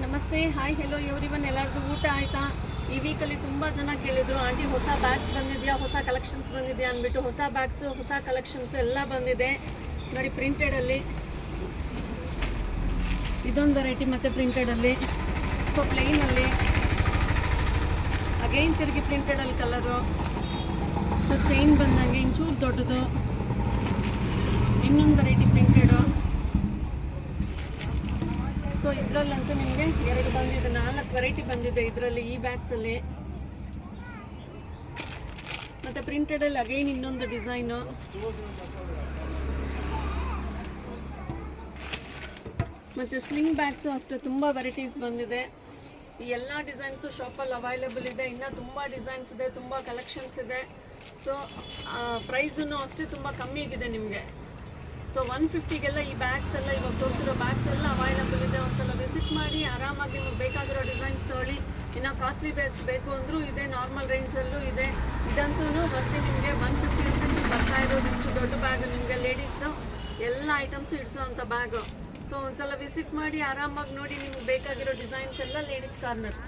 ನಮಸ್ತೆ, hi, hello everyone. ಎಲ್ಲರಿಗೂ ಊಟ ಆಯಿತಾ? ಈ ವೀಕಲ್ಲಿ ತುಂಬ ಜನ ಕೇಳಿದ್ರು, ಆಂಟಿ ಹೊಸ ಬ್ಯಾಗ್ಸ್ ಬಂದಿದೆಯಾ, ಹೊಸ ಕಲೆಕ್ಷನ್ಸ್ ಬಂದಿದೆಯಾ ಅಂದ್ಬಿಟ್ಟು. ಹೊಸ ಬ್ಯಾಗ್ಸು, ಹೊಸ ಕಲೆಕ್ಷನ್ಸು ಎಲ್ಲ ಬಂದಿದೆ ನೋಡಿ. ಪ್ರಿಂಟೆಡಲ್ಲಿ ಇದೊಂದು ವೆರೈಟಿ, ಮತ್ತು ಪ್ರಿಂಟೆಡಲ್ಲಿ, ಸೊ ಪ್ಲೈನಲ್ಲಿ ಅಗೈನ್ ತಿರುಗಿ ಪ್ರಿಂಟೆಡಲ್ಲಿ ಕಲರು. ಸೊ ಚೈನ್ ಬಂದಂಗೆ ಇಂಚೂರು ದೊಡ್ಡದು. ಇನ್ನೊಂದು ವೆರೈಟಿ ಪ್ರಿಂಟೆಡು. ಸೊ ಇದರಲ್ಲಂತೂ ನಿಮಗೆ 2 ಬಂದಿದೆ, 4 ವೆರೈಟಿ ಬಂದಿದೆ ಇದರಲ್ಲಿ, ಈ ಬ್ಯಾಗ್ಸಲ್ಲಿ. ಮತ್ತು ಪ್ರಿಂಟೆಡಲ್ಲಿ ಅಗೈನ್ ಇನ್ನೊಂದು ಡಿಸೈನು. ಮತ್ತು ಸ್ಲಿಂಗ್ ಬ್ಯಾಗ್ಸು ಅಷ್ಟೇ ತುಂಬ ವೆರೈಟೀಸ್ ಬಂದಿದೆ. ಈ ಎಲ್ಲ ಡಿಸೈನ್ಸು ಶಾಪಲ್ಲಿ ಅವೈಲೇಬಲ್ ಇದೆ. ಇನ್ನೂ ತುಂಬ ಡಿಸೈನ್ಸ್ ಇದೆ, ತುಂಬ ಕಲೆಕ್ಷನ್ಸ್ ಇದೆ. ಸೊ ಪ್ರೈಸೂ ಅಷ್ಟೇ ತುಂಬ ಕಮ್ಮಿ ಆಗಿದೆ ನಿಮಗೆ. ಸೊ 150ಗೆಲ್ಲ ಈ ಬ್ಯಾಗ್ಸ್ ಎಲ್ಲ, ಇವಾಗ ತೋರಿಸಿರೋ ಬ್ಯಾಗ್ಸ್ ಎಲ್ಲ ಅವೈಲೇಬಲ್ ಇದೆ. ಒಂದ್ಸಲ ವಿಸಿಟ್ ಮಾಡಿ ಆರಾಮಾಗಿ ನಿಮಗೆ ಬೇಕಾಗಿರೋ ಡಿಸೈನ್ಸ್ ತೊಗೊಳ್ಳಿ. ಇನ್ನು ಕಾಸ್ಟ್ಲಿ ಬ್ಯಾಗ್ಸ್ ಬೇಕು ಅಂದರೂ ಇದೆ, ನಾರ್ಮಲ್ ರೇಂಜಲ್ಲೂ ಇದೆ. ಇದಂತೂ ಬರ್ತಿ ನಿಮಗೆ 150 ರುಪೀಸಿಗೆ ಬರ್ತಾ ಇರೋದು. ಇಷ್ಟು ದೊಡ್ಡ ಬ್ಯಾಗ್ ನಿಮಗೆ ಲೇಡೀಸ್ದು ಎಲ್ಲ ಐಟಮ್ಸ್ ಇಡಿಸೋ ಅಂಥ ಬ್ಯಾಗು. ಸೊ ಒಂದ್ಸಲ ವಿಸಿಟ್ ಮಾಡಿ ಆರಾಮಾಗಿ ನೋಡಿ, ನಿಮ್ಗೆ ಬೇಕಾಗಿರೋ ಡಿಸೈನ್ಸ್ ಎಲ್ಲ ಲೇಡೀಸ್ ಕಾರ್ನರ್.